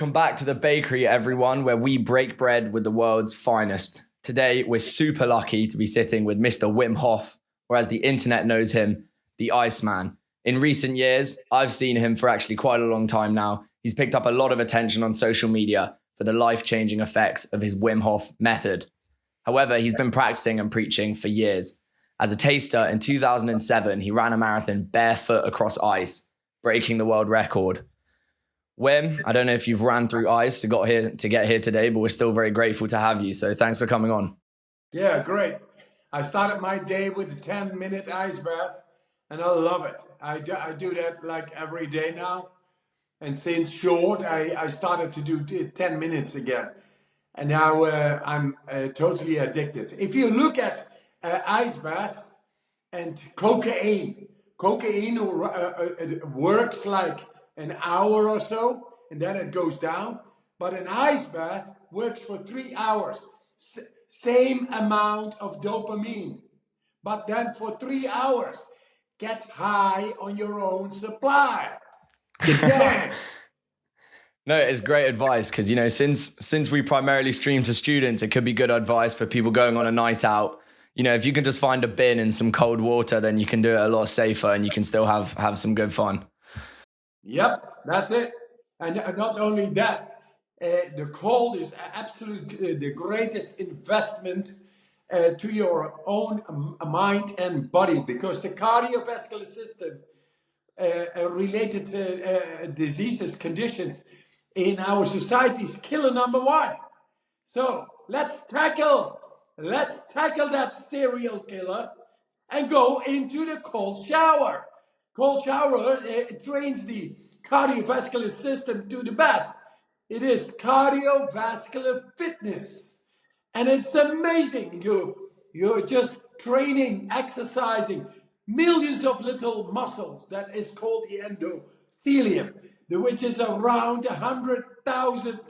welcome back to the bakery, everyone, where we break bread with the world's finest. Today, we're super lucky to be sitting with Mr. Wim Hof, or as the internet knows him, the Iceman. In recent years, I've seen him for actually quite a long time now. He's picked up a lot of attention on social media for the life-changing effects of his Wim Hof Method. However, he's been practicing and preaching for years. As a taster, in 2007, he ran a marathon barefoot across ice, breaking the world record. Wim, I don't know if you've ran through ice to get here today, but we're still very grateful to have you. So thanks for coming on. Yeah, great. I started my day with a 10-minute ice bath, and I love it. I do that like every day now. And since short, I started to do 10 minutes again. And now I'm totally addicted. If you look at ice baths and cocaine works like an hour or so, and then it goes down. But an ice bath works for 3 hours. Same amount of dopamine. But then for 3 hours, get high on your own supply. Yeah. No, it's great advice because, since we primarily stream to students, it could be good advice for people going on a night out. If you can just find a bin and some cold water, then you can do it a lot safer and you can still have some good fun. Yep, that's it. And not only that, the cold is absolutely the greatest investment to your own mind and body, because the cardiovascular system related diseases, conditions in our society is killer number one. So let's tackle that serial killer and go into the cold shower. Cold shower trains the cardiovascular system to the best. It is cardiovascular fitness. And it's amazing. You're just training, exercising millions of little muscles. That is called the endothelium, which is around 100,000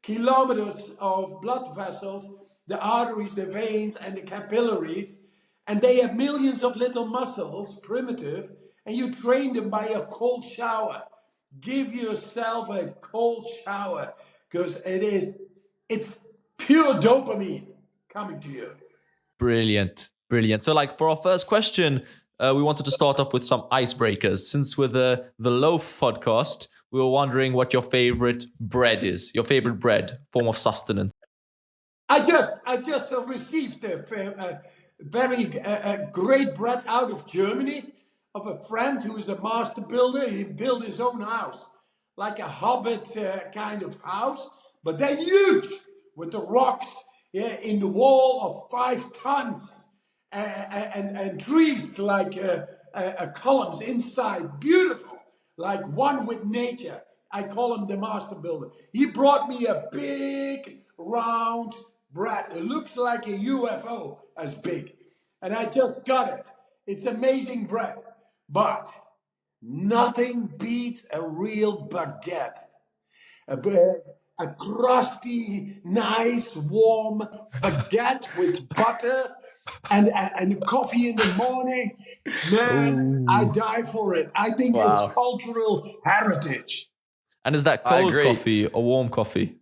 kilometers of blood vessels, the arteries, the veins, and the capillaries. And they have millions of little muscles, primitive, and you train them by a cold shower. Give yourself a cold shower, because it's pure dopamine coming to you. Brilliant. So for our first question, we wanted to start off with some icebreakers. Since with the Loaf podcast, we were wondering what your favorite bread is, your favorite bread, form of sustenance. I just received a very great bread out of Germany of a friend who is a master builder. He built his own house, like a hobbit kind of house, but they're huge with the rocks in the wall of 5 tons and trees like columns inside. Beautiful, like one with nature. I call him the master builder. He brought me a big round bread. It looks like a UFO as big. And I just got it. It's amazing bread. But nothing beats a real baguette. A crusty, nice, warm baguette with butter and coffee in the morning. Man, I die for it. I think it's cultural heritage. And is that cold coffee or warm coffee?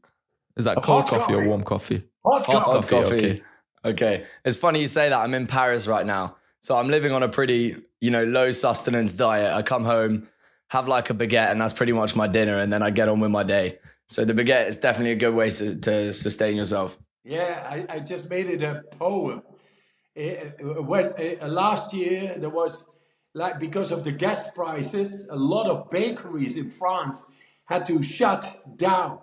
Is that cold coffee or warm coffee? Hot coffee. Okay. It's funny you say that. I'm in Paris right now. So I'm living on a pretty, low sustenance diet. I come home, have like a baguette, and that's pretty much my dinner. And then I get on with my day. So the baguette is definitely a good way to sustain yourself. Yeah, I just made it a poem. Last year there was, because of the gas prices, a lot of bakeries in France had to shut down.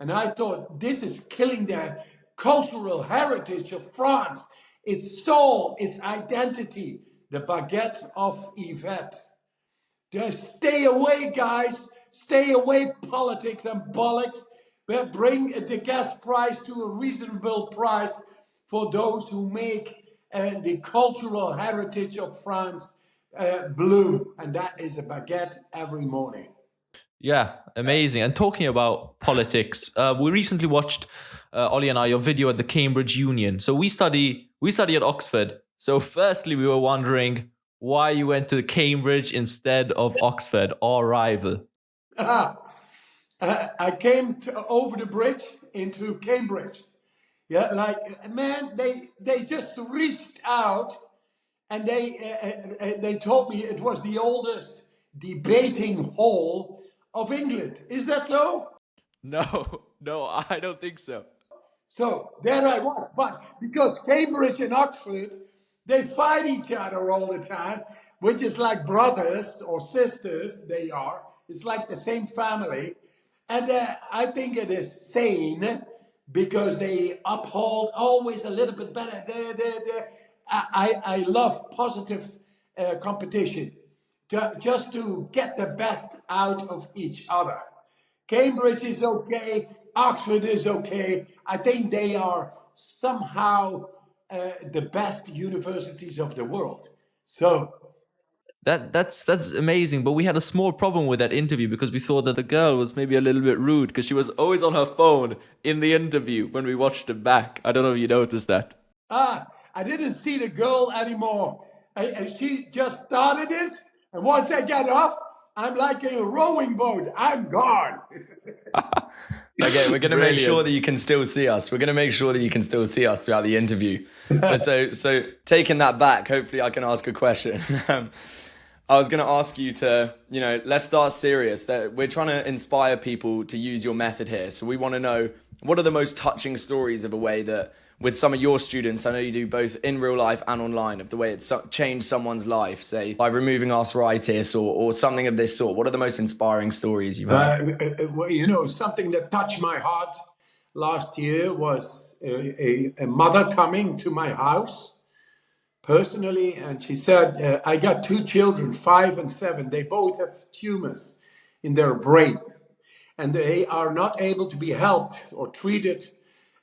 And I thought, this is killing the cultural heritage of France, its soul, its identity, the baguette of Yvette. Just stay away, guys. Stay away, politics and bollocks. But bring the gas price to a reasonable price for those who make the cultural heritage of France bloom. And that is a baguette every morning. Yeah, amazing. And talking about politics, we recently watched, Ollie and I, your video at the Cambridge Union. So we study at Oxford. So firstly, we were wondering why you went to Cambridge instead of Oxford, our rival. I came over the bridge into Cambridge. Yeah, like man, they just reached out and they told me it was the oldest debating hall of England. Is that so? No, no, I don't think so. So there I was. But because Cambridge and Oxford, they fight each other all the time, which is like brothers or sisters, they are. It's like the same family. And I think it is sane because they uphold always a little bit better. I love positive competition just to get the best out of each other. Cambridge is okay. Oxford is okay. I think they are somehow the best universities of the world. So, That's amazing, but we had a small problem with that interview because we thought that the girl was maybe a little bit rude because she was always on her phone in the interview when we watched it back. I don't know if you noticed that. I didn't see the girl anymore. She just started it. And once I get off, I'm like in a rowing boat. I'm gone. Okay, we're going to make sure Brilliant. that you can still see us. We're going to make sure that you can still see us throughout the interview. But so taking that back, hopefully I can ask a question. I was going to ask you to, let's start serious. We're trying to inspire people to use your method here. So we want to know, what are the most touching stories of a way that, with some of your students, I know you do both in real life and online, of the way it's changed someone's life, say by removing arthritis or something of this sort. What are the most inspiring stories you've heard? Well, something that touched my heart last year was a mother coming to my house personally, and she said, I got two children, 5 and 7. They both have tumors in their brain, and they are not able to be helped or treated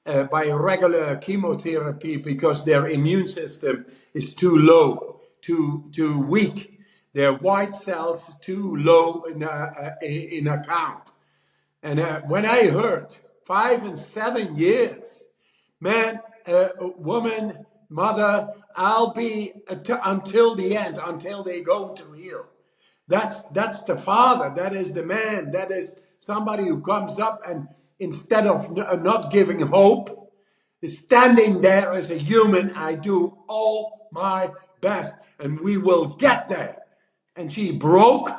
by regular chemotherapy because their immune system is too low, too weak. Their white cells too low in account. And when I heard 5 and 7 years, man, woman, mother, I'll be until the end, until they go to heal. That's the father. That is the man. That is somebody who comes up and instead of not giving hope, is standing there as a human. I do all my best, and we will get there. And she broke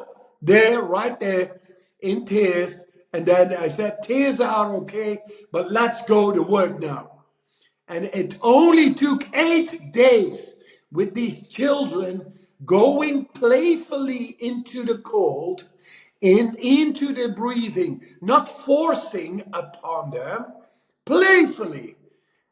there, right there, in tears. And then I said, tears are okay, but let's go to work now. And it only took 8 days with these children going playfully into the cold, into the breathing, not forcing upon them, playfully.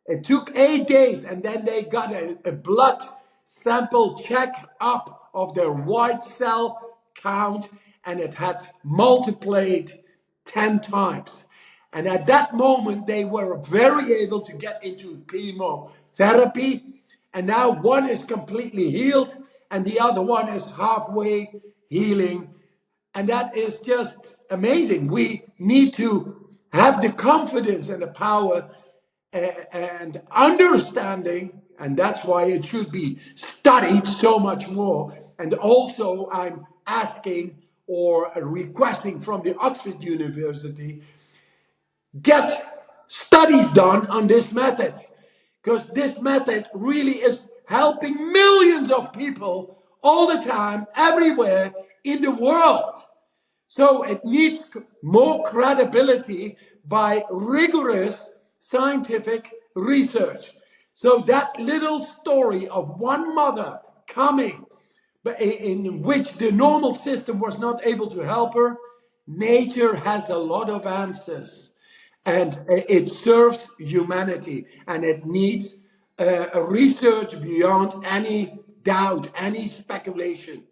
It took 8 days, and then they got a blood sample check up of their white cell count, and it had multiplied 10 times. And at that moment, they were very able to get into chemotherapy. And now one is completely healed, and the other one is halfway healing. And that is just amazing. We need to have the confidence and the power and understanding, and that's why it should be studied so much more. And also, I'm asking or requesting from the Oxford University, get studies done on this method, because this method really is helping millions of people all the time, everywhere in the world. So it needs more credibility by rigorous scientific research. So that little story of one mother coming, but in which the normal system was not able to help her, nature has a lot of answers. And it serves humanity, and it needs a research beyond any doubt, any speculation.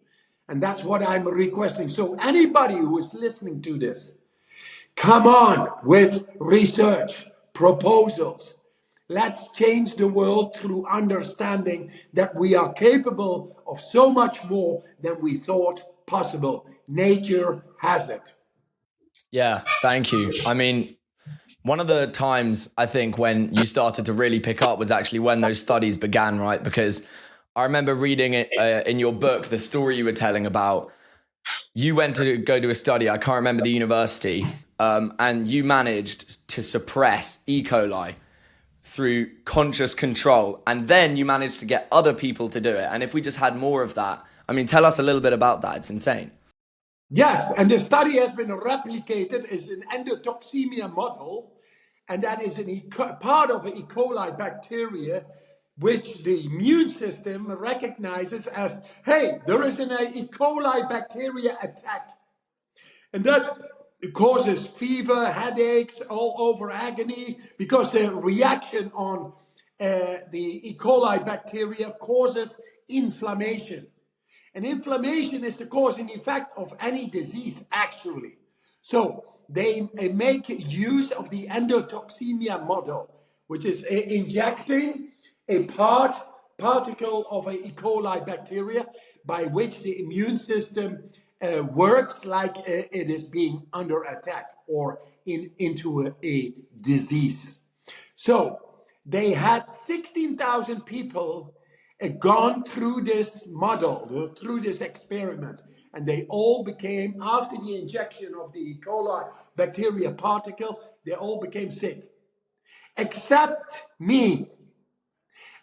And that's what I'm requesting. So anybody who is listening to this, come on with research, proposals. Let's change the world through understanding that we are capable of so much more than we thought possible. Nature has it. Yeah, thank you. I mean, one of the times I think when you started to really pick up was actually when those studies began, right? Because I remember reading it in your book, the story you were telling about you went to go to a study. I can't remember the university, and you managed to suppress E. coli through conscious control, and then you managed to get other people to do it. And if we just had more of that, I mean, tell us a little bit about that. It's insane. Yes, and the study has been replicated as an endotoxemia model, and that is part of an E. coli bacteria, which the immune system recognizes as, hey, there is an E. coli bacteria attack. And that causes fever, headaches, all over agony, because the reaction on the E. coli bacteria causes inflammation. And inflammation is the cause and effect of any disease, actually. So they make use of the endotoxemia model, which is injecting a particle of a E. coli bacteria by which the immune system works like it is being under attack or into a disease. So they had 16,000 people gone through this model, through this experiment, and they all became, after the injection of the E. coli bacteria particle, they all became sick, except me.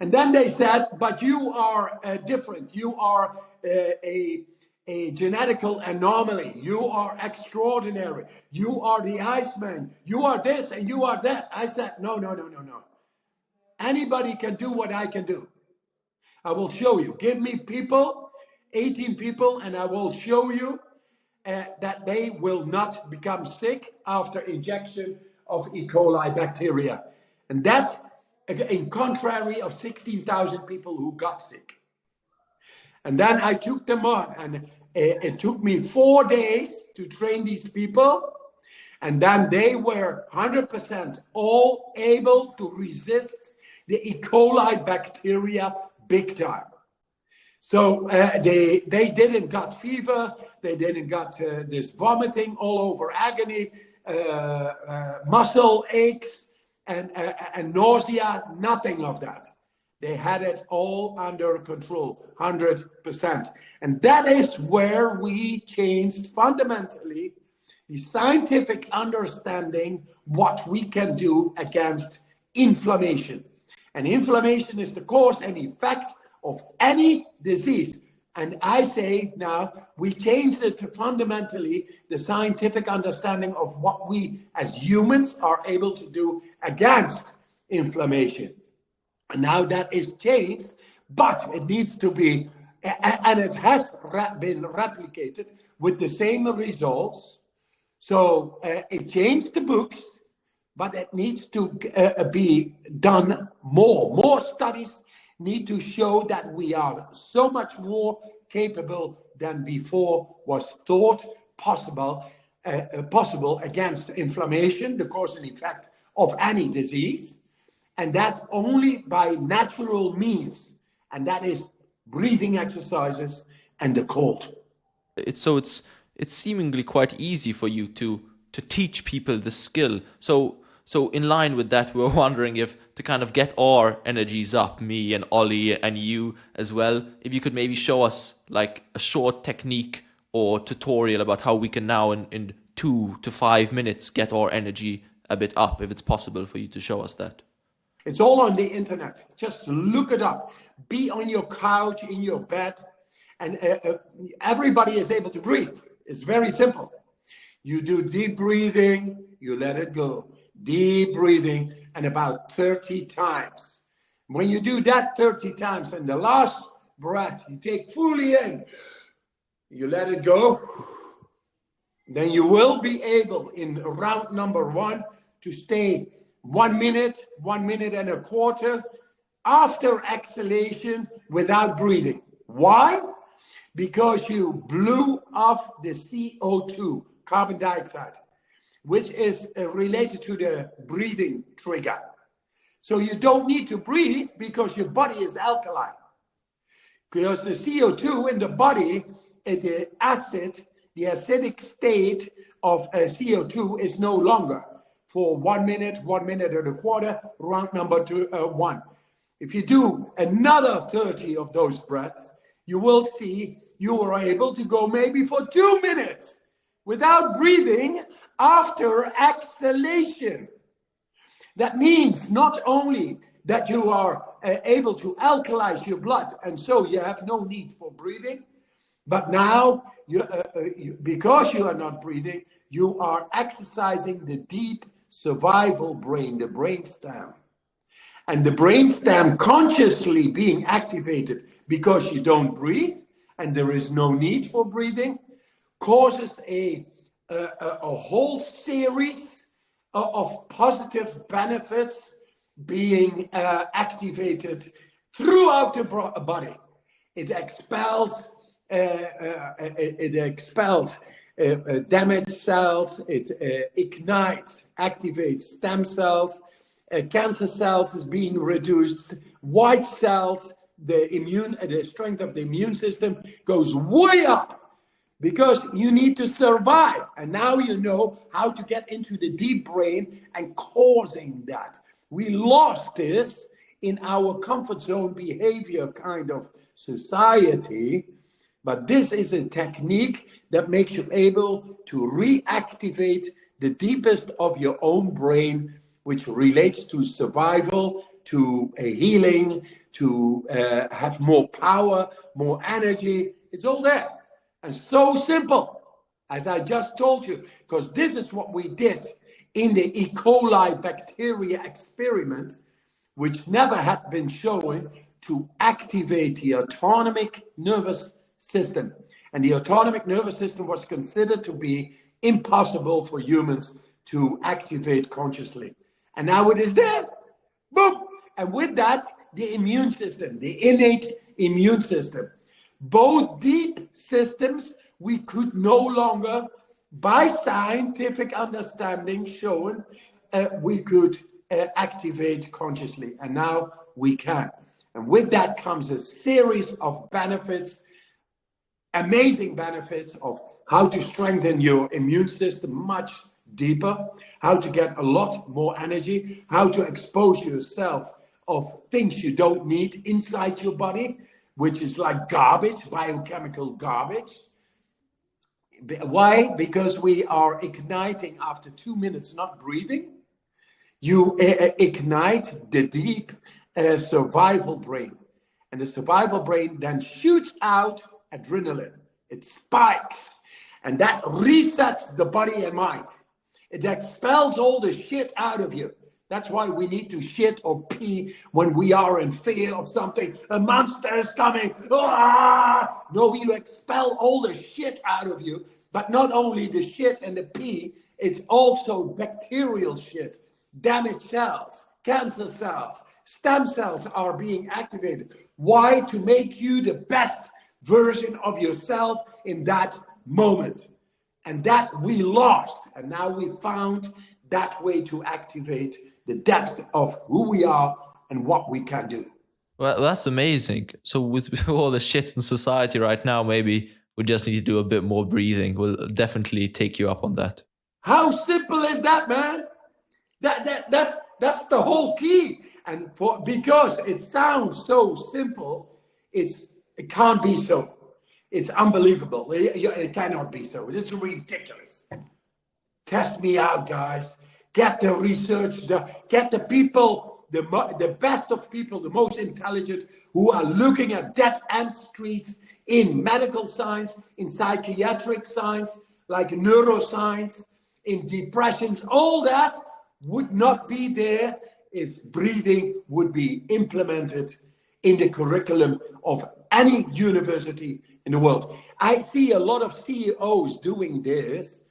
And then they said, but you are different. You are a genetical anomaly. You are extraordinary. You are the Iceman. You are this and you are that. I said, no. Anybody can do what I can do. I will show you. Give me people, 18 people, and I will show you that they will not become sick after injection of E. coli bacteria. And that, in contrary of 16,000 people who got sick. And then I took them on, and it took me 4 days to train these people. And then they were 100% all able to resist the E. coli bacteria big time. So they didn't got fever, they didn't got this vomiting, all over agony, muscle aches, and nausea, nothing of that. They had it all under control, 100%. And that is where we changed fundamentally the scientific understanding what we can do against inflammation. And inflammation is the cause and effect of any disease. And I say now, we changed it to fundamentally the scientific understanding of what we as humans are able to do against inflammation. And now that is changed, but it needs to be, and it has been replicated with the same results. So it changed the books, but it needs to be done more. More studies need to show that we are so much more capable than before was thought possible against inflammation, the cause and effect of any disease, and that only by natural means, and that is breathing exercises and the cold. It's seemingly quite easy for you to teach people the skill. So in line with that, we're wondering if to kind of get our energies up, me and Ollie and you as well, if you could maybe show us like a short technique or tutorial about how we can now in 2 to 5 minutes get our energy a bit up, if it's possible for you to show us that. It's all on the internet. Just look it up. Be on your couch, in your bed, and everybody is able to breathe. It's very simple. You do deep breathing, you let it go. Deep breathing, and about 30 times. When you do that 30 times, and the last breath you take fully in, you let it go, then you will be able in round number 1 to stay 1 minute, 1 minute and a quarter after exhalation without breathing. Why? Because you blew off the CO2, carbon dioxide, which is related to the breathing trigger. So you don't need to breathe because your body is alkaline. Because the CO2 in the body, the acidic state of CO2 is no longer for 1 minute, 1 minute and a quarter, round number 1. If you do another 30 of those breaths, you will see you are able to go maybe for 2 minutes without breathing after exhalation. That means not only that you are able to alkalize your blood, and so you have no need for breathing, but now, because you are not breathing, you are exercising the deep survival brain, the brainstem. And the brainstem consciously being activated because you don't breathe, and there is no need for breathing, causes a whole series of positive benefits being activated throughout the body. It expels damaged cells. It ignites, activates stem cells. Cancer cells is being reduced. White cells, the strength of the immune system goes way up because you need to survive. And now you know how to get into the deep brain and causing that. We lost this in our comfort zone behavior kind of society. But this is a technique that makes you able to reactivate the deepest of your own brain, which relates to survival, to healing, to have more power, more energy. It's all there. And so simple, as I just told you, because this is what we did in the E. coli bacteria experiment, which never had been shown to activate the autonomic nervous system. And the autonomic nervous system was considered to be impossible for humans to activate consciously. And now it is there. Boom! And with that, the immune system, the innate immune system. Both deep systems we could no longer, by scientific understanding shown, we could activate consciously. And now we can. And with that comes a series of benefits, amazing benefits of how to strengthen your immune system much deeper, how to get a lot more energy, how to expose yourself of things you don't need inside your body, which is like garbage, biochemical garbage. Why? Because we are igniting after 2 minutes not breathing. You ignite the deep survival brain. And the survival brain then shoots out adrenaline. It spikes. And that resets the body and mind. It expels all the shit out of you. That's why we need to shit or pee when we are in fear of something. A monster is coming. Ah! No, you expel all the shit out of you. But not only the shit and the pee, it's also bacterial shit. Damaged cells, cancer cells, stem cells are being activated. Why? To make you the best version of yourself in that moment. And that we lost. And now we found that way to activate the depth of who we are and what we can do. Well, that's amazing. So with all the shit in society right now, maybe we just need to do a bit more breathing. We'll definitely take you up on that. How simple is that, man? That's the whole key. And because it sounds so simple, it can't be so. It's unbelievable. It cannot be so. It's ridiculous. Test me out, guys. Get the research, get the people, the best of people, the most intelligent, who are looking at dead-end streets in medical science, in psychiatric science, like neuroscience, in depressions. All that would not be there if breathing would be implemented in the curriculum of any university in the world. I see a lot of CEOs doing this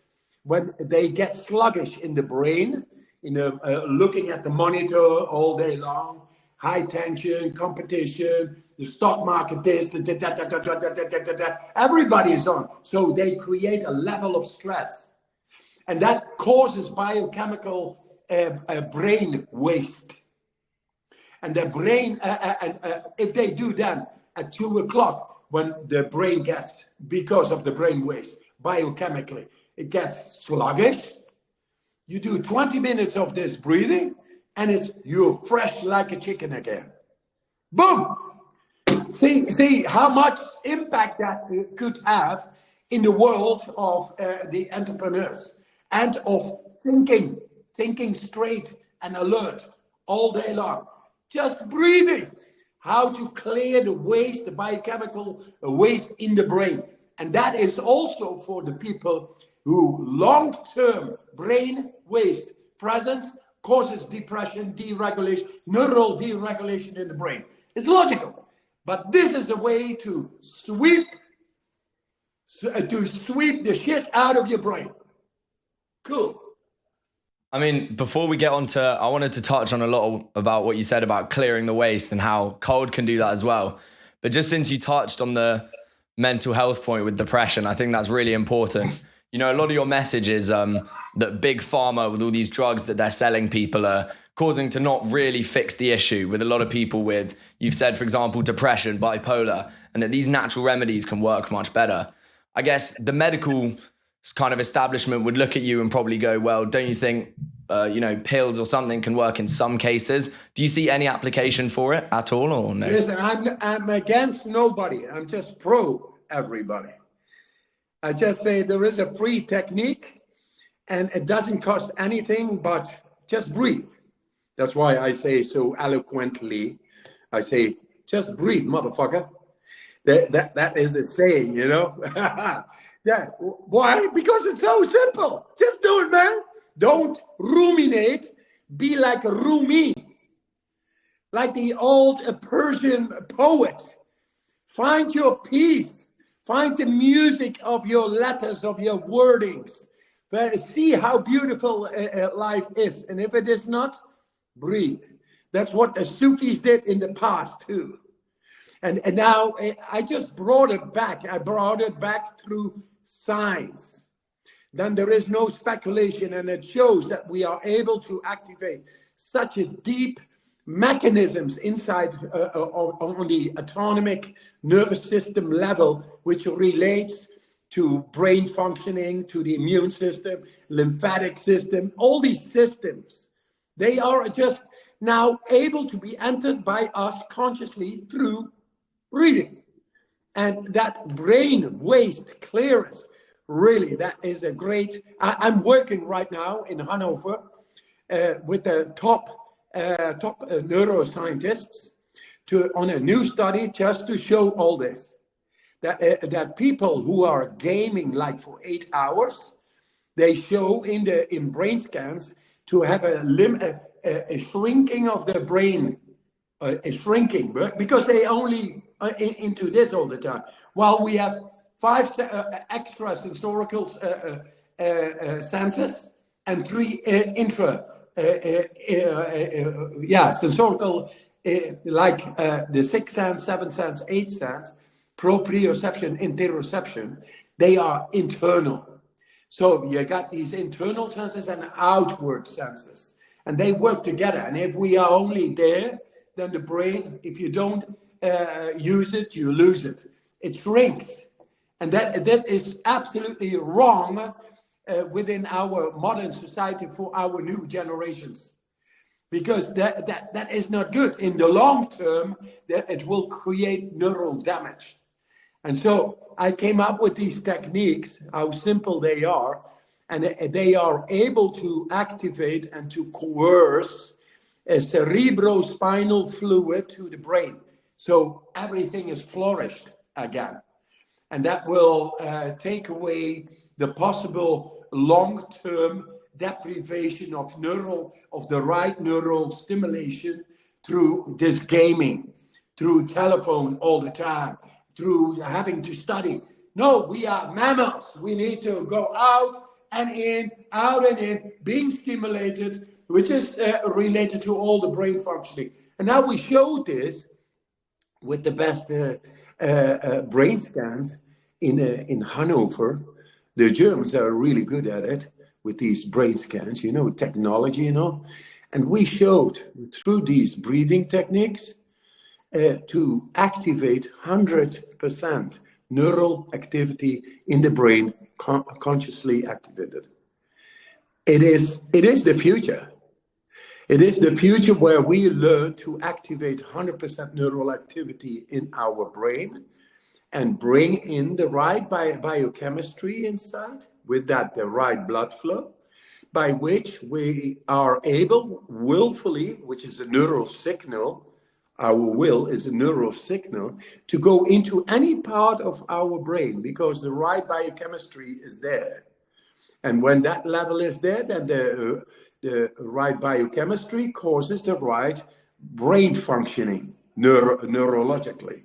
when they get sluggish in the brain, looking at the monitor all day long, high tension, competition, the stock market this, everybody is on. So they create a level of stress. And that causes biochemical brain waste. And the brain, if they do that at 2 o'clock, when the brain gets, because of the brain waste, biochemically, it gets sluggish. You do 20 minutes of this breathing, and you're fresh like a chicken again. Boom! See how much impact that could have in the world of the entrepreneurs and of thinking straight and alert all day long. Just breathing, how to clear the waste, the biochemical waste in the brain. And that is also for the people who long-term brain waste presence causes depression, deregulation, neural deregulation in the brain. It's logical, but this is a way to sweep the shit out of your brain. Cool. I mean, before we get on to, I wanted to touch on a lot about what you said about clearing the waste and how cold can do that as well. But just since you touched on the mental health point with depression, I think that's really important. You know, a lot of your message is that big pharma with all these drugs that they're selling people are causing to not really fix the issue with a lot of people with, you've said, for example, depression, bipolar, and that these natural remedies can work much better. I guess the medical kind of establishment would look at you and probably go, well, don't you think, pills or something can work in some cases? Do you see any application for it at all or no? Listen, I'm against nobody. I'm just pro everybody. I just say there is a free technique and it doesn't cost anything, but just breathe. That's why I say so eloquently, I say, just breathe, motherfucker. That is a saying, you know? Yeah. Why? Because it's so simple. Just do it, man. Don't ruminate. Be like a Rumi. Like the old Persian poet. Find your peace. Find the music of your letters, of your wordings. But see how beautiful life is. And if it is not, breathe. That's what the Sufis did in the past too. And now I just brought it back. I brought it back through science. Then there is no speculation, and it shows that we are able to activate such a deep mechanisms inside on the autonomic nervous system level, which relates to brain functioning, to the immune system, lymphatic system, all these systems. They are just now able to be entered by us consciously through breathing. And that brain waste clearance, really, that is a great, I'm working right now in Hanover with the top neuroscientists on a new study just to show all this. That people who are gaming like for 8 hours, they show in brain scans to have a shrinking of the brain, a shrinking, because they only into this all the time. While we have 5 extra sensorical senses and 3 sensorical, like the 6th sense, 7th sense, 8th sense, proprioception, interoception, they are internal. So you got these internal senses and outward senses, and they work together. And if we are only there, then the brain, if you don't use it, you lose it. It shrinks. And that is absolutely wrong within our modern society for our new generations. Because that is not good. In the long term, that it will create neural damage. And so I came up with these techniques, how simple they are, and they are able to activate and to coerce a cerebrospinal fluid to the brain. So everything is flourished again. And that will take away the possible long-term deprivation of the right neural stimulation through this gaming, through telephone all the time, through having to study. No, we are mammals. We need to go out and in, being stimulated, which is related to all the brain functioning. And now we showed this with the best brain scans in Hanover. The Germans are really good at it with these brain scans, technology, And we showed through these breathing techniques to activate 100% neural activity in the brain, consciously activated. It is the future. It is the future where we learn to activate 100% neural activity in our brain. and bring in the right biochemistry inside, with that the right blood flow, by which we are able willfully, which is a neural signal, our will is a neural signal, to go into any part of our brain because the right biochemistry is there. And when that level is there, then the right biochemistry causes the right brain functioning neurologically.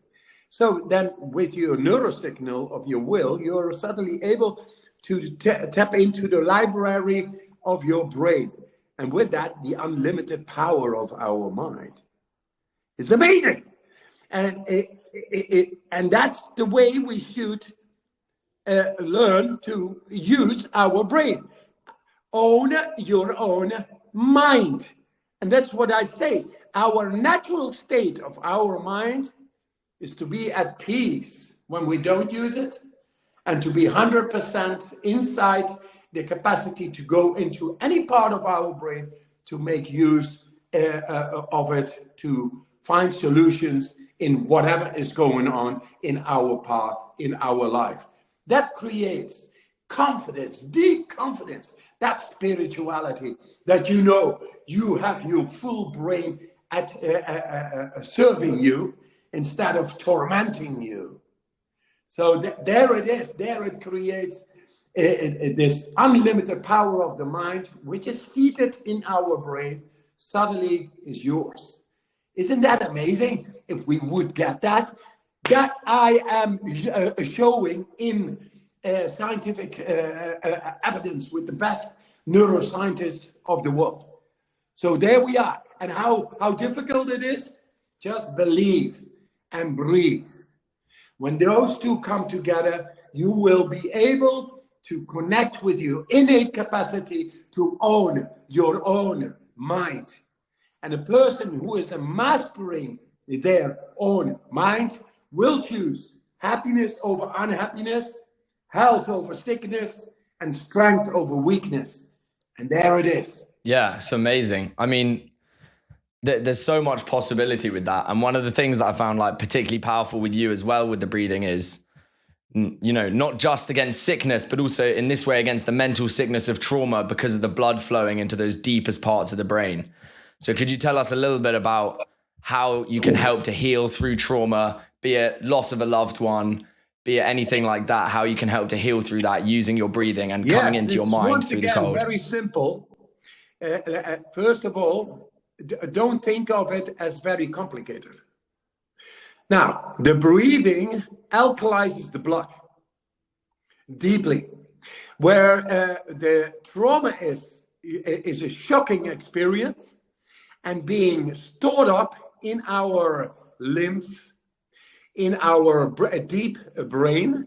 So then with your neurosignal of your will, you're suddenly able to tap into the library of your brain. And with that, the unlimited power of our mind. It's amazing. And and that's the way we should learn to use our brain. Own your own mind. And that's what I say. Our natural state of our mind is to be at peace when we don't use it, and to be 100% inside the capacity to go into any part of our brain to make use of it, to find solutions in whatever is going on in our path, in our life. That creates confidence, deep confidence, that spirituality, that you know you have your full brain at serving you instead of tormenting you. So there it is. There it creates this unlimited power of the mind, which is seated in our brain, suddenly is yours. Isn't that amazing? If we would get that I am showing in scientific evidence with the best neuroscientists of the world. So there we are. And how difficult it is? Just believe and breathe. When those two come together, you will be able to connect with your innate capacity to own your own mind. And a person who is mastering their own mind will choose happiness over unhappiness, health over sickness, and strength over weakness. And there it is. Yeah, it's amazing. I mean, there's so much possibility with that. And one of the things that I found like particularly powerful with you as well with the breathing is, you know, not just against sickness, but also in this way against the mental sickness of trauma because of the blood flowing into those deepest parts of the brain. So could you tell us a little bit about how you can help to heal through trauma, be it loss of a loved one, be it anything like that, how you can help to heal through that using your breathing and coming into your mind through the cold? Very simple. First of all, don't think of it as very complicated. Now, the breathing alkalizes the blood deeply. Where the trauma is a shocking experience and being stored up in our lymph, in our deep brain,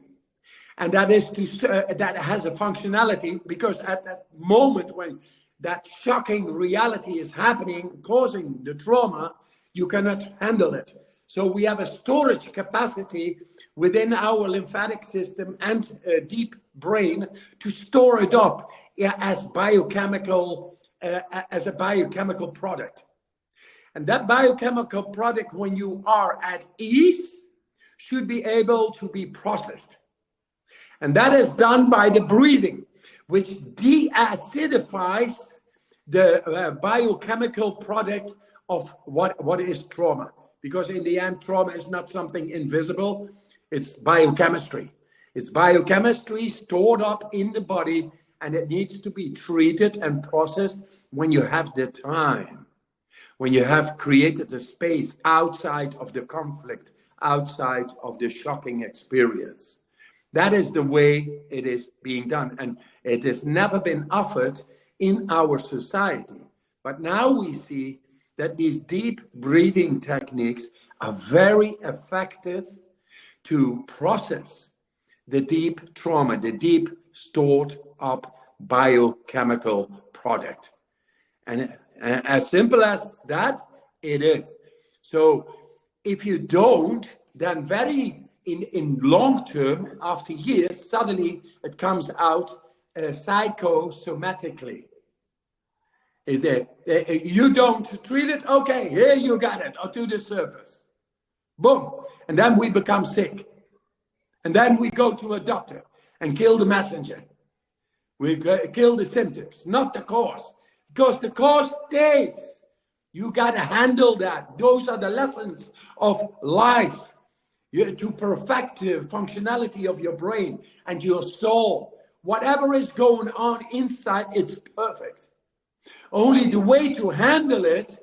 and that has a functionality, because at that moment when that shocking reality is happening, causing the trauma, you cannot handle it. So we have a storage capacity within our lymphatic system and deep brain to store it up as biochemical, as a biochemical product. And that biochemical product, when you are at ease, should be able to be processed. And that is done by the breathing, which deacidifies the biochemical product of what is trauma. Because in the end, trauma is not something invisible. It's biochemistry. It's biochemistry stored up in the body, and it needs to be treated and processed when you have the time, when you have created a space outside of the conflict, outside of the shocking experience. That is the way it is being done. And it has never been offered in our society. But now we see that these deep breathing techniques are very effective to process the deep trauma, the deep stored up biochemical product. And as simple as that, it is. So if you don't, then in long term, after years, suddenly it comes out psychosomatically. You don't treat it, okay, here you got it, or to the surface. Boom. And then we become sick. And then we go to a doctor and kill the messenger. We kill the symptoms, not the cause. Because the cause stays. You got to handle that. Those are the lessons of life. To perfect the functionality of your brain and your soul. Whatever is going on inside, it's perfect. Only the way to handle it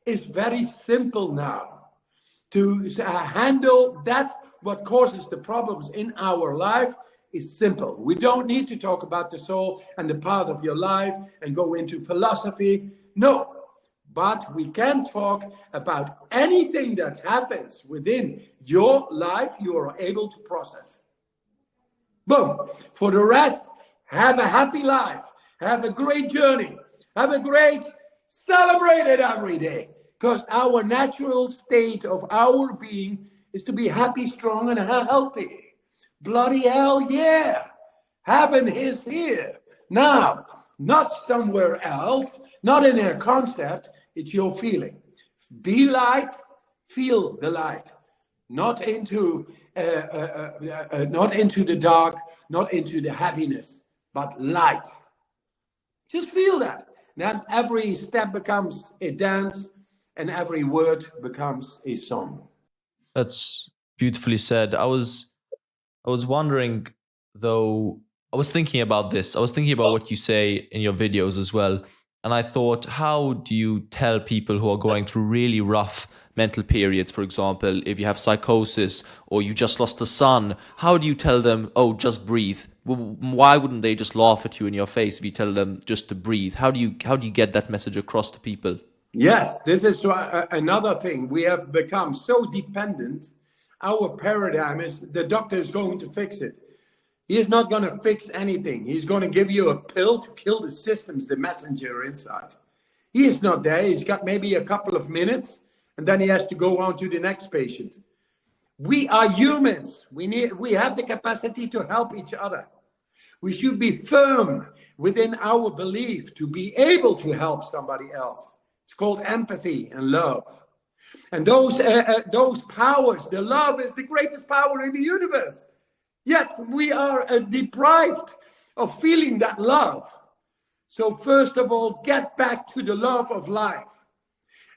is very simple now. To handle that, what causes the problems in our life, is simple. We don't need to talk about the soul and the path of your life and go into philosophy. No. But we can talk about anything that happens within your life you are able to process. Boom. For the rest, have a happy life. Have a great journey. Have a great, celebrate it every day. Because our natural state of our being is to be happy, strong, and healthy. Bloody hell, yeah. Heaven is here. Now, not somewhere else, not in a concept. It's your feeling. Be light, feel the light. Not into the dark, not into the heaviness, but light. Just feel that. Then every step becomes a dance, and every word becomes a song. That's beautifully said. I was wondering, though, I was thinking about this. I was thinking about what you say in your videos as well. And I thought, how do you tell people who are going through really rough mental periods, for example, if you have psychosis or you just lost a son, how do you tell them, oh, just breathe? Why wouldn't they just laugh at you in your face if you tell them just to breathe? How do you get that message across to people? Yes, this is another thing. We have become so dependent. Our paradigm is the doctor is going to fix it. He is not going to fix anything. He's going to give you a pill to kill the systems, the messenger inside. He is not there. He's got maybe a couple of minutes, and then he has to go on to the next patient. We are humans. We have the capacity to help each other. We should be firm within our belief to be able to help somebody else. It's called empathy and love. And those powers, the love is the greatest power in the universe. Yet we are deprived of feeling that love. So first of all, get back to the love of life.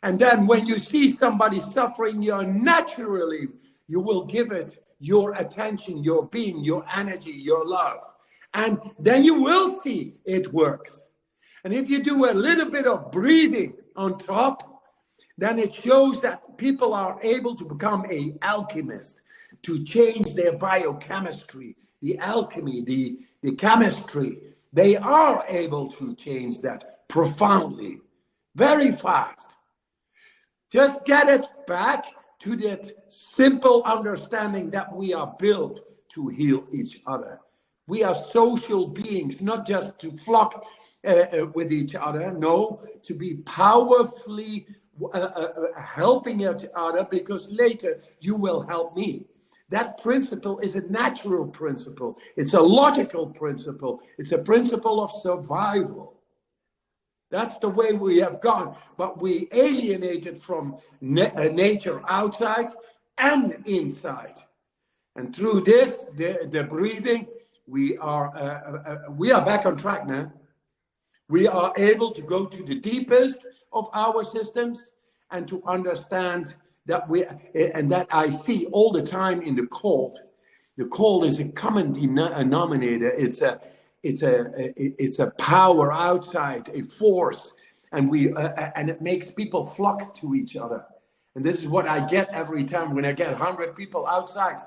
And then when you see somebody suffering, you will give it your attention, your being, your energy, your love. And then you will see it works. And if you do a little bit of breathing on top, then it shows that people are able to become an alchemist, to change their biochemistry, the alchemy, the chemistry. They are able to change that profoundly, very fast. Just get it back to that simple understanding that we are built to heal each other. We are social beings, not just to flock with each other, no, to be powerfully helping each other, because later you will help me. That principle is a natural principle. It's a logical principle. It's a principle of survival. That's the way we have gone. But we alienated from nature outside and inside. And through this, the breathing, we are back on track now. We are able to go to the deepest of our systems and to understand that that I see all the time in the cold. The cold is a common denominator. It's a power outside, a force, and it makes people flock to each other. And this is what I get every time when I get 100 people outside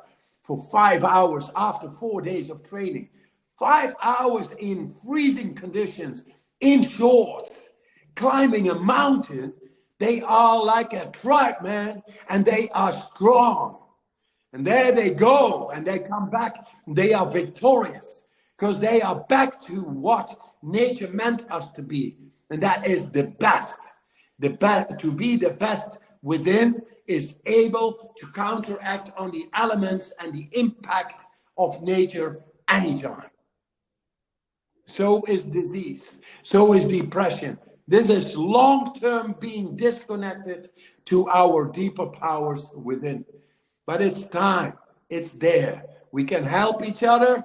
for 5 hours after 4 days of training. 5 hours in freezing conditions, in shorts, climbing a mountain. They are like a tribe, man, and they are strong. And there they go, and they come back, and they are victorious, because they are back to what nature meant us to be. And that is the best. To be the best within is able to counteract on the elements and the impact of nature anytime. So is disease. So is depression. This is long-term being disconnected to our deeper powers within. But it's time. It's there. We can help each other.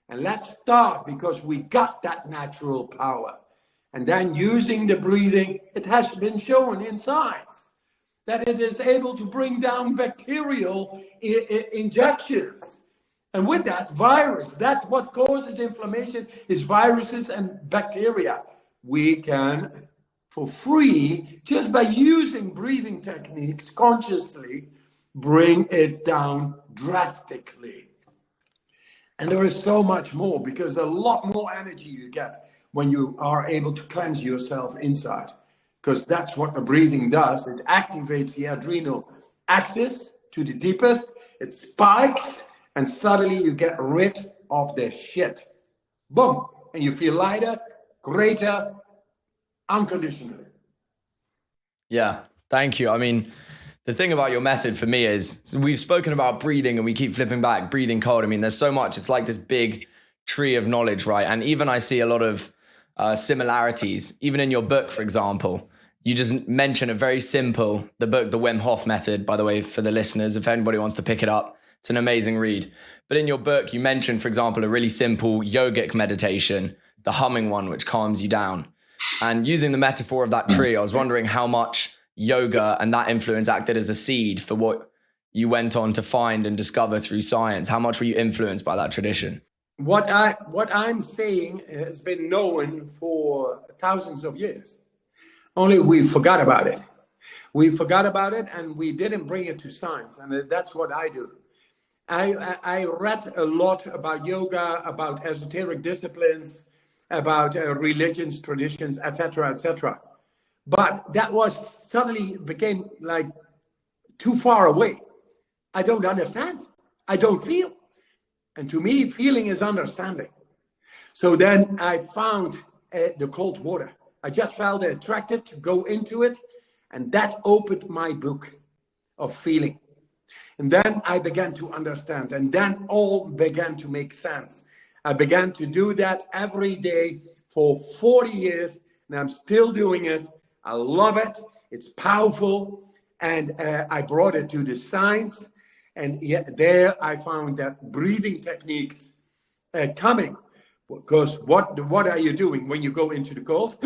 And let's start because we got that natural power. And then using the breathing, it has been shown in science that it is able to bring down bacterial injections. And with that, virus, that's what causes inflammation, is viruses and bacteria. We can, for free, just by using breathing techniques consciously, bring it down drastically. And there is so much more, because a lot more energy you get when you are able to cleanse yourself inside. Because that's what the breathing does. It activates the adrenal axis to the deepest, it spikes, and suddenly you get rid of the shit. Boom! And you feel lighter, greater, unconditionally. Yeah, thank you. I mean, the thing about your method for me is we've spoken about breathing and we keep flipping back, breathing cold. I mean, there's so much. It's like this big tree of knowledge, right? And even I see a lot of similarities, even in your book, for example. You just mention a very simple, the book, The Wim Hof Method, by the way, for the listeners, if anybody wants to pick it up, it's an amazing read. But in your book, you mentioned, for example, a really simple yogic meditation, the humming one, which calms you down. And using the metaphor of that tree, I was wondering how much yoga and that influence acted as a seed for what you went on to find and discover through science. How much were you influenced by that tradition? What I'm saying has been known for thousands of years. Only we forgot about it. We forgot about it and we didn't bring it to science. And that's what I do. I read a lot about yoga, about esoteric disciplines, about religions, traditions, etc., etc. But that was suddenly became like too far away. I don't understand. I don't feel. And to me, feeling is understanding. So then I found the cold water. I just felt attracted to go into it. And that opened my book of feeling. And then I began to understand. And then all began to make sense. I began to do that every day for 40 years. And I'm still doing it. I love it. It's powerful. And I brought it to the science. And there I found that breathing techniques coming. Because what are you doing when you go into the cold?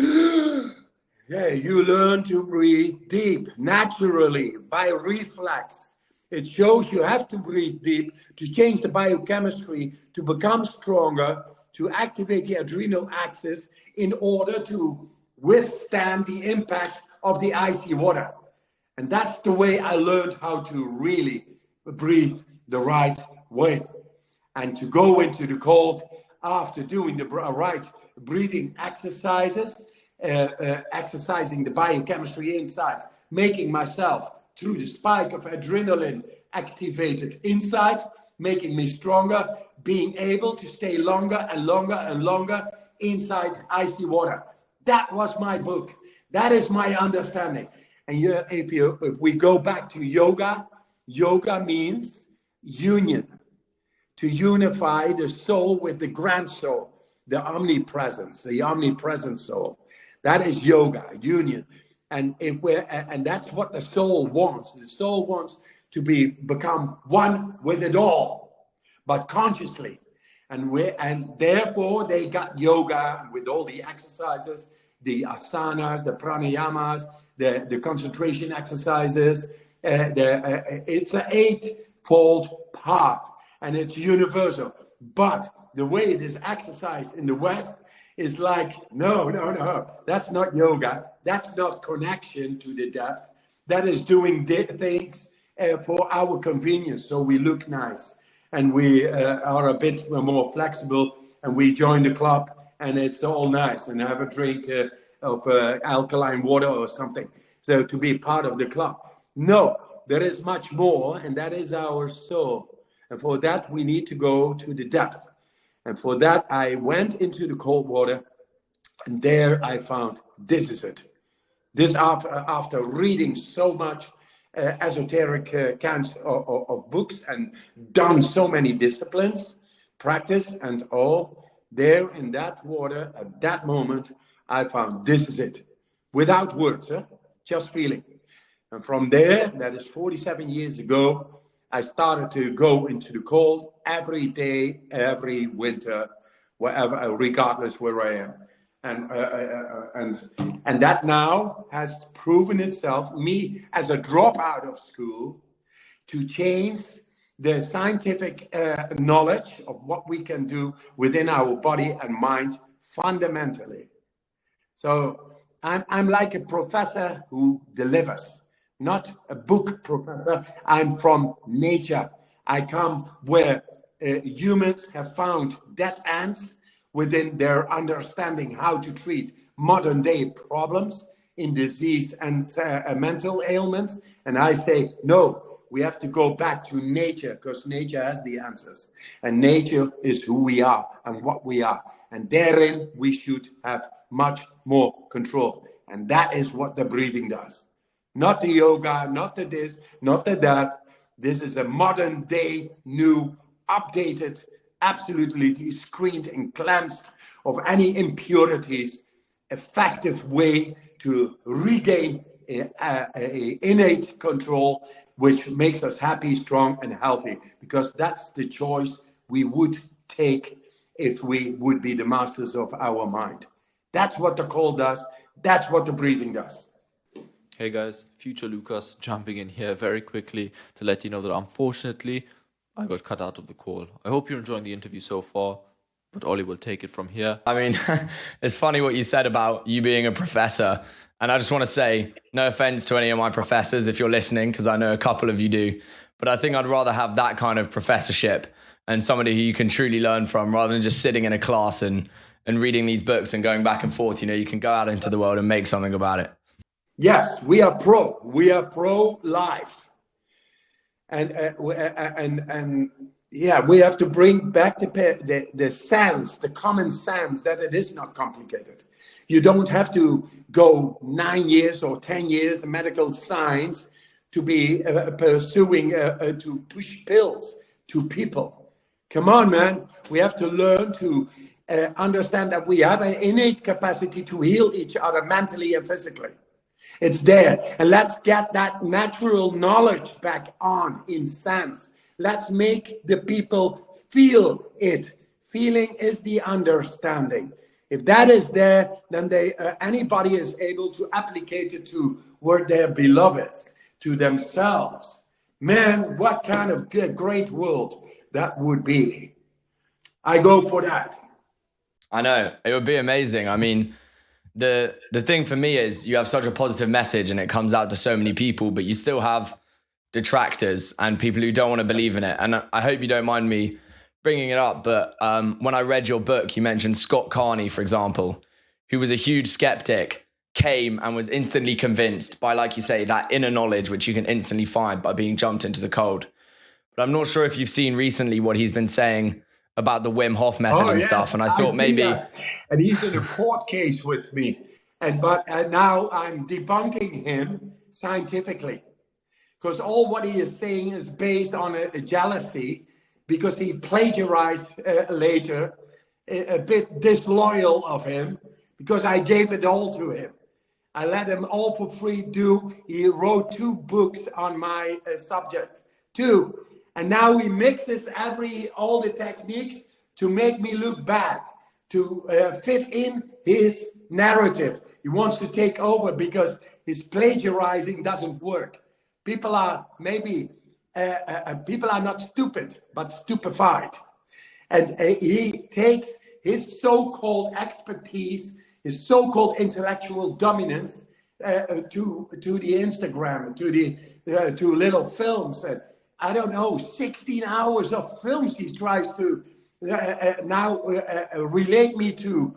Yeah, you learn to breathe deep, naturally, by reflex. It shows you have to breathe deep to change the biochemistry, to become stronger, to activate the adrenal axis in order to withstand the impact of the icy water. And that's the way I learned how to really breathe the right way. And to go into the cold after doing the right breathing exercises, exercising the biochemistry inside, making myself through the spike of adrenaline activated inside, making me stronger, being able to stay longer and longer and longer inside icy water. That was my book. That is my understanding. And if we go back to yoga, yoga means union. To unify the soul with the grand soul, the omnipresence, the omnipresent soul. That is yoga, union. And that's what the soul wants. The soul wants to become one with it all, but consciously. And therefore they got yoga with all the exercises, the asanas, the pranayamas, the concentration exercises. It's an eightfold path. And it's universal. But the way it is exercised in the West is like, no, that's not yoga. That's not connection to the depth. That is doing things for our convenience. So we look nice and we are a bit more flexible and we join the club and it's all nice and have a drink of alkaline water or something. So to be part of the club. No, there is much more, and that is our soul. And for that, we need to go to the depth. And for that, I went into the cold water. And there I found, this is it. This after reading so much esoteric kinds of books and done so many disciplines, practice and all, there in that water, at that moment, I found, this is it. Without words, just feeling. And from there, that is 47 years ago, I started to go into the cold every day, every winter, wherever, regardless where I am. And that now has proven itself, me as a dropout of school, to change the scientific knowledge of what we can do within our body and mind fundamentally. So I'm like a professor who delivers, not a book professor. I'm from nature. I come where humans have found dead ends within their understanding how to treat modern day problems in disease and mental ailments. And I say, no, we have to go back to nature, because nature has the answers. And nature is who we are and what we are. And therein we should have much more control. And that is what the breathing does. Not the yoga, not the this, not the that. This is a modern day, new, updated, absolutely screened and cleansed of any impurities, effective way to regain a innate control, which makes us happy, strong, and healthy, because that's the choice we would take if we would be the masters of our mind. That's what the cold does. That's what the breathing does. Hey guys, future Lucas jumping in here very quickly to let you know that unfortunately I got cut out of the call. I hope you're enjoying the interview so far, but Ollie will take it from here. I mean, it's funny what you said about you being a professor. And I just want to say, no offense to any of my professors if you're listening, because I know a couple of you do. But I think I'd rather have that kind of professorship and somebody who you can truly learn from, rather than just sitting in a class and reading these books and going back and forth. You know, you can go out into the world and make something about it. Yes, we are pro-life. And yeah, we have to bring back the sense, the common sense that it is not complicated. You don't have to go 9 years or 10 years in medical science to be pursuing, to push pills to people. Come on, man. We have to learn to understand that we have an innate capacity to heal each other mentally and physically. It's there. And let's get that natural knowledge back on in sense. Let's make the people feel it. Feeling is the understanding. If that is there, then anybody is able to applicate it to where their beloveds, to themselves. Man, what kind of great world that would be. I go for that. I know. It would be amazing. I mean, the thing for me is you have such a positive message and it comes out to so many people, but you still have detractors and people who don't want to believe in it. And I hope you don't mind me bringing it up, but when I read your book, you mentioned Scott Carney, for example, who was a huge skeptic, came and was instantly convinced by, like you say, that inner knowledge, which you can instantly find by being jumped into the cold. But I'm not sure if you've seen recently what he's been saying about the Wim Hof Method and stuff. And I thought maybe... And he's in a court case with me. But now I'm debunking him scientifically. Because all what he is saying is based on a jealousy, because he plagiarized later, a bit disloyal of him, because I gave it all to him. I let him all for free do. He wrote 2 books on my subject, 2. And now he mixes all the techniques to make me look bad, to fit in his narrative. He wants to take over because his plagiarizing doesn't work. People are not stupid, but stupefied. And he takes his so-called expertise, his so-called intellectual dominance to the Instagram, to little films. And I don't know, 16 hours of films he tries to now relate me to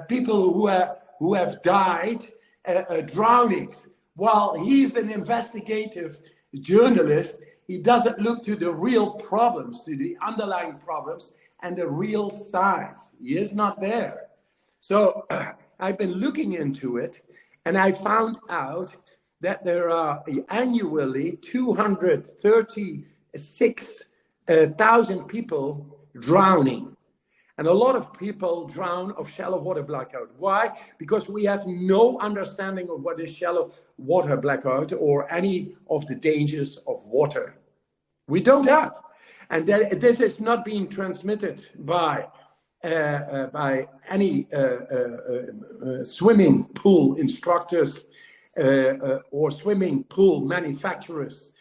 people who have died drownings. While he's an investigative journalist, he doesn't look to the real problems, to the underlying problems and the real science. He is not there. So I've been looking into it, and I found out that there are annually 236,000 people drowning. And a lot of people drown of shallow water blackout. Why? Because we have no understanding of what is shallow water blackout or any of the dangers of water. We don't have. And this is not being transmitted by any swimming pool instructors or swimming pool manufacturers.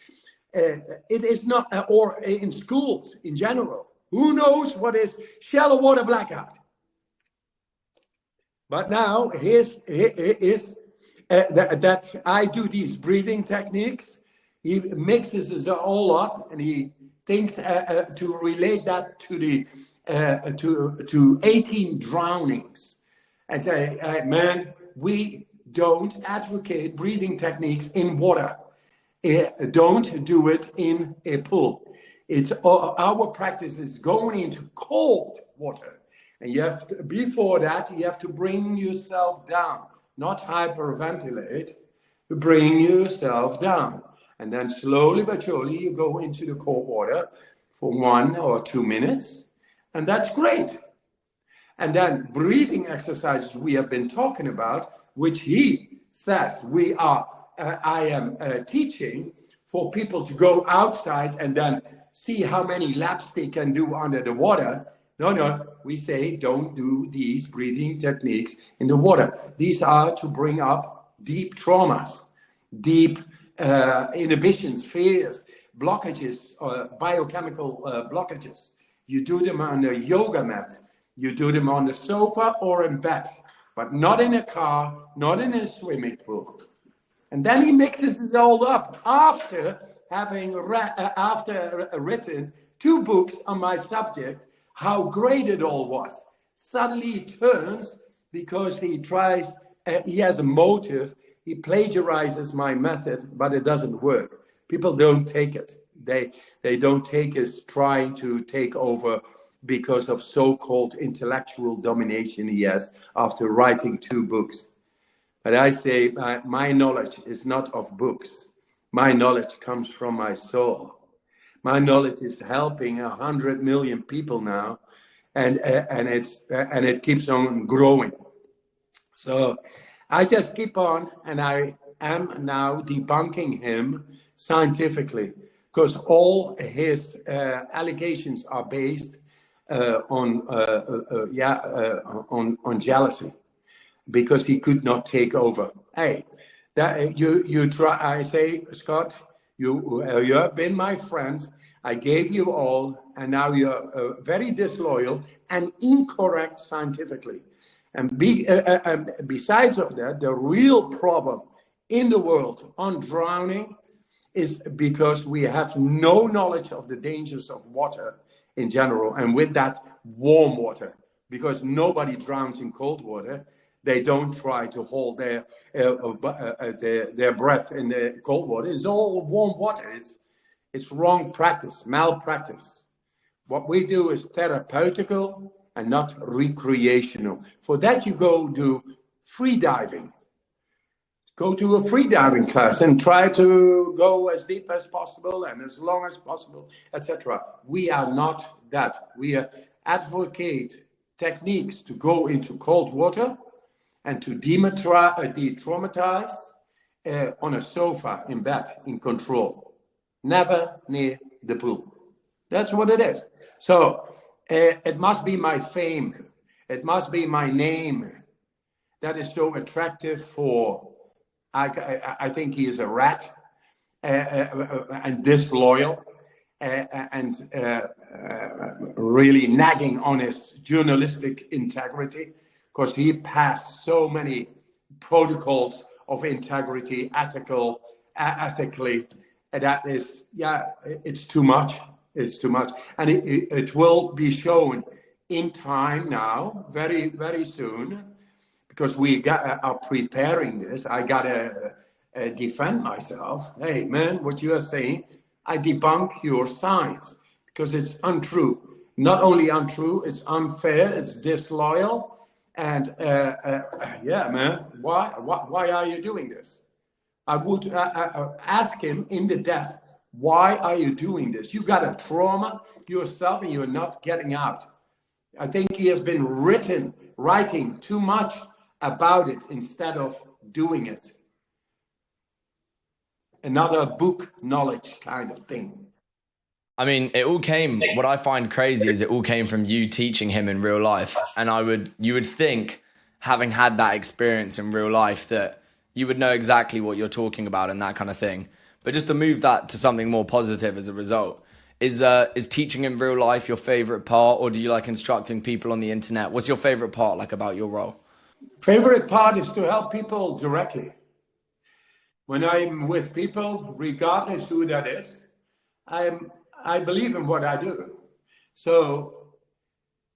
It is not, or in schools in general. Who knows what is shallow water blackout? But now that I do these breathing techniques. He mixes it all up, and he thinks to relate that to the to 18 drownings, and say, man, we don't advocate breathing techniques in water. Don't do it in a pool. It's our practice is going into cold water, and you have to, before that you have to bring yourself down, not hyperventilate. Bring yourself down, and then slowly but surely you go into the cold water for 1 or 2 minutes, and that's great. And then breathing exercises we have been talking about, which he says I am teaching for people to go outside and then see how many laps they can do under the water. No, we say don't do these breathing techniques in the water. These are to bring up deep traumas, deep inhibitions, fears, blockages, biochemical blockages. You do them on a yoga mat, you do them on the sofa or in bed, but not in a car, not in a swimming pool. And then he mixes it all up after having written 2 books on my subject, how great it all was. Suddenly he turns, because he tries, he has a motive, he plagiarizes my method, but it doesn't work. People don't take it. They don't take his trying to take over because of so-called intellectual domination he has after writing 2 books. But I say my knowledge is not of books. My knowledge comes from my soul. My knowledge is helping 100 million people now, and it keeps on growing. So I just keep on, and I am now debunking him scientifically, because all his allegations are based on jealousy, because he could not take over. Hey, that you try. I say, Scott, you have been my friend. I gave you all, and now you're very disloyal and incorrect scientifically. And besides of that, the real problem in the world on drowning is because we have no knowledge of the dangers of water in general, and with that, warm water, because nobody drowns in cold water. They don't try to hold their breath in the cold water. It's all warm water. It's wrong practice, malpractice. What we do is therapeutical and not recreational. For that, you go do free diving. Go to a free diving class and try to go as deep as possible and as long as possible, etc. We are not that. We advocate techniques to go into cold water and to de-traumatize on a sofa in bed, in control. Never near the pool. That's what it is. So it must be my fame. It must be my name that is so attractive for, I think he is a rat and disloyal and really nagging on his journalistic integrity, because he passed so many protocols of integrity, ethically, and that is, it's too much. It's too much. And it will be shown in time now, very, very soon, because we are preparing this. I got to defend myself. Hey, man, what you are saying, I debunk your science, because it's untrue. Not only untrue, it's unfair, it's disloyal. And man, why are you doing this? I would ask him in the depth, why are you doing this? You got a trauma yourself and you're not getting out. I think he has been writing too much about it instead of doing it. Another book knowledge kind of thing. I mean, it all came, what I find crazy is it all came from you teaching him in real life. And you would think, having had that experience in real life, that you would know exactly what you're talking about and that kind of thing. But just to move that to something more positive as a result, is teaching in real life your favorite part, or do you like instructing people on the internet? What's your favorite part like about your role? Favorite part is to help people directly. When I'm with people, regardless who that is, I believe in what I do. So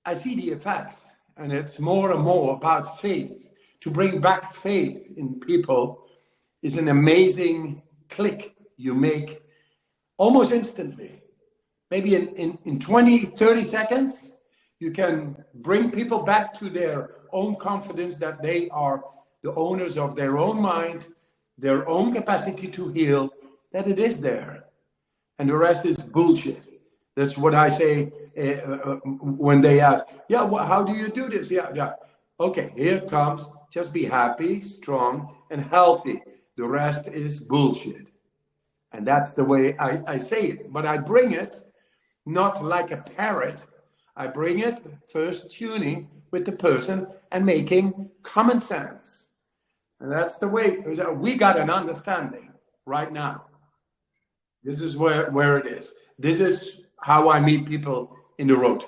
I see the effects, and it's more and more about faith. To bring back faith in people is an amazing click you make almost instantly. Maybe in 20, 30 seconds, you can bring people back to their own confidence that they are the owners of their own mind, their own capacity to heal, that it is there. And the rest is bullshit. That's what I say when they ask, yeah, well, how do you do this? Yeah. Okay, here it comes. Just be happy, strong, and healthy. The rest is bullshit. And that's the way I say it. But I bring it not like a parrot. I bring it first tuning with the person and making common sense. And that's the way we got an understanding right now. This is where it is. This is how I meet people in the road.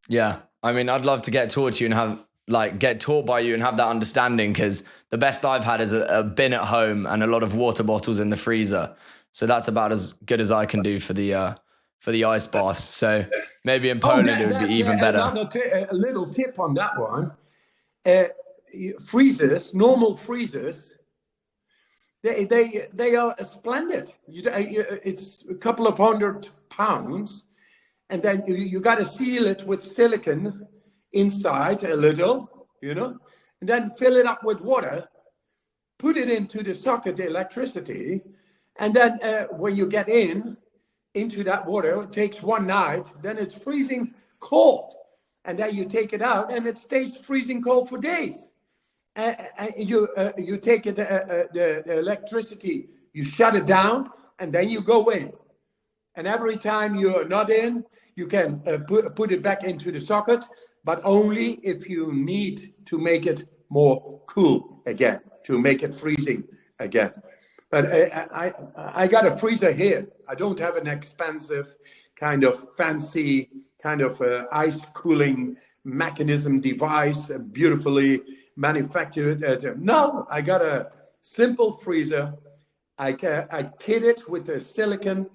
Yeah. I mean, I'd love to get taught to you and get taught by you and have that understanding, because the best I've had is a bin at home and a lot of water bottles in the freezer. So that's about as good as I can do for the ice bath. So maybe in Poland it would be even better. A little tip on that one. Freezers, normal freezers, they are splendid. It's a couple of £100, and then you got to seal it with silicone inside a little, and then fill it up with water, put it into the socket, the electricity, and then when you get into that water, it takes one night, then it's freezing cold, and then you take it out and it stays freezing cold for days. You take it, the electricity, you shut it down, and then you go in. And every time you're not in, you can put it back into the socket, but only if you need to make it more cool again, to make it freezing again. But I got a freezer here. I don't have an expensive kind of fancy kind of ice cooling mechanism device, beautifully manufactured. No, I got a simple freezer. I kit it with the silicone,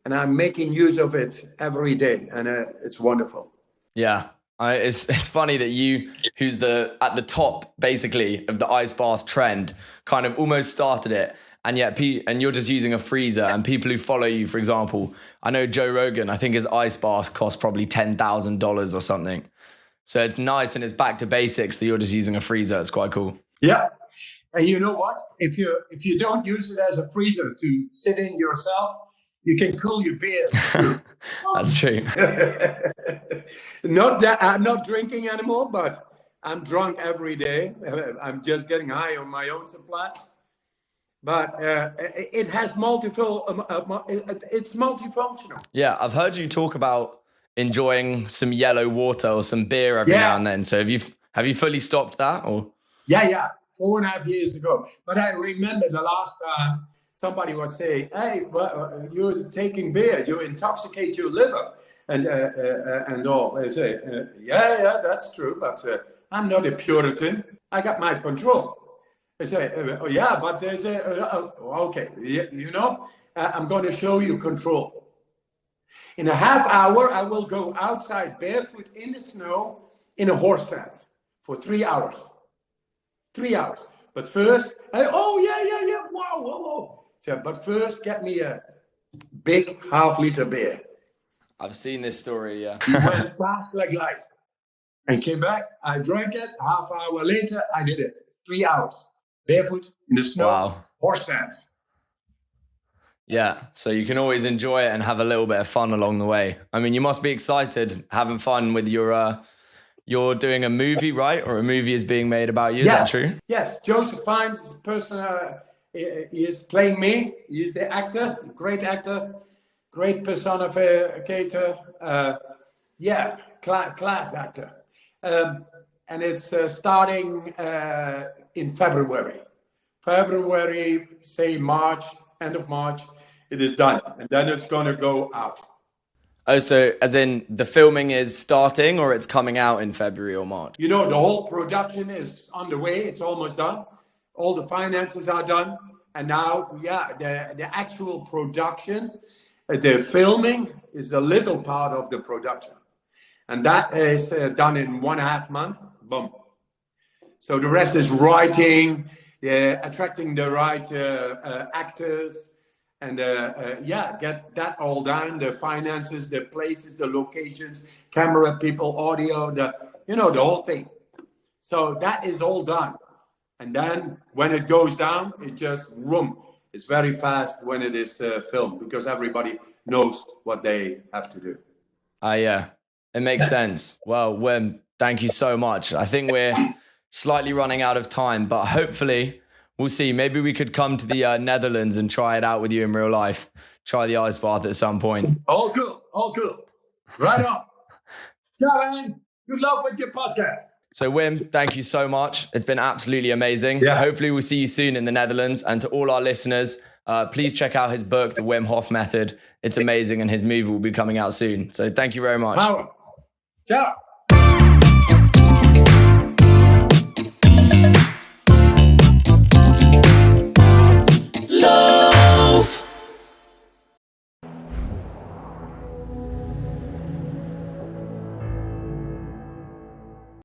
and I'm making use of it every day, and it's wonderful. Yeah. It's funny that you, who's at the top basically of the ice bath trend, kind of almost started it, and yet you're just using a freezer. And people who follow you, for example, I know Joe Rogan, I think his ice bath costs probably $10,000 or something. So it's nice, and it's back to basics that you're just using a freezer. It's quite cool. Yeah, and you know what? If you don't use it as a freezer to sit in yourself, you can cool your beer. That's true. Not that I'm not drinking anymore, but I'm drunk every day. I'm just getting high on my own supply. But it has it's multifunctional. Yeah, I've heard you talk about enjoying some yellow water or some beer every now and then. So have you fully stopped that, or? Yeah, 4.5 years ago. But I remember the last time somebody was saying, "Hey, well, you're taking beer, you intoxicate your liver," and all. I say, yeah, that's true, but I'm not a Puritan. I got my control. I say, oh yeah, but they say, okay, I'm going to show you control. In a half hour, I will go outside barefoot in the snow in a horse fence for 3 hours. 3 hours. But first, yeah, whoa. So, but first, get me a big half-liter beer. I've seen this story, yeah. He went fast like light. And came back, I drank it, half hour later, I did it. 3 hours. Barefoot in the snow, wow. Horse fence. Yeah, so you can always enjoy it and have a little bit of fun along the way. I mean, you must be excited having fun with you're doing a movie, right? Or a movie is being made about you, is that true? Yes, Joseph Fiennes is the person, he is playing me. He is the actor, great actor, great personificator. Class actor. And it's starting in February. February, say March, end of March, it is done. And then it's going to go out. Oh, so as in the filming is starting or it's coming out in February or March? You know, the whole production is underway. It's almost done. All the finances are done. And now, the actual production, the filming is a little part of the production. And that is done in 1.5 months. Boom. So the rest is writing, attracting the right actors, and get that all done. The finances, the places, the locations, camera people, audio, the whole thing. So that is all done. And then when it goes down, it just it's very fast when it is filmed because everybody knows what they have to do. Yeah, it makes sense. Well, Wim, thank you so much. I think we're slightly running out of time, but hopefully we'll see. Maybe we could come to the Netherlands and try it out with you in real life. Try the ice bath at some point. All good. Right on. Ciao, man. Good luck with your podcast. So Wim, thank you so much. It's been absolutely amazing. Yeah. Hopefully we'll see you soon in the Netherlands. And to all our listeners, please check out his book, The Wim Hof Method. It's amazing and his movie will be coming out soon. So thank you very much. Ciao.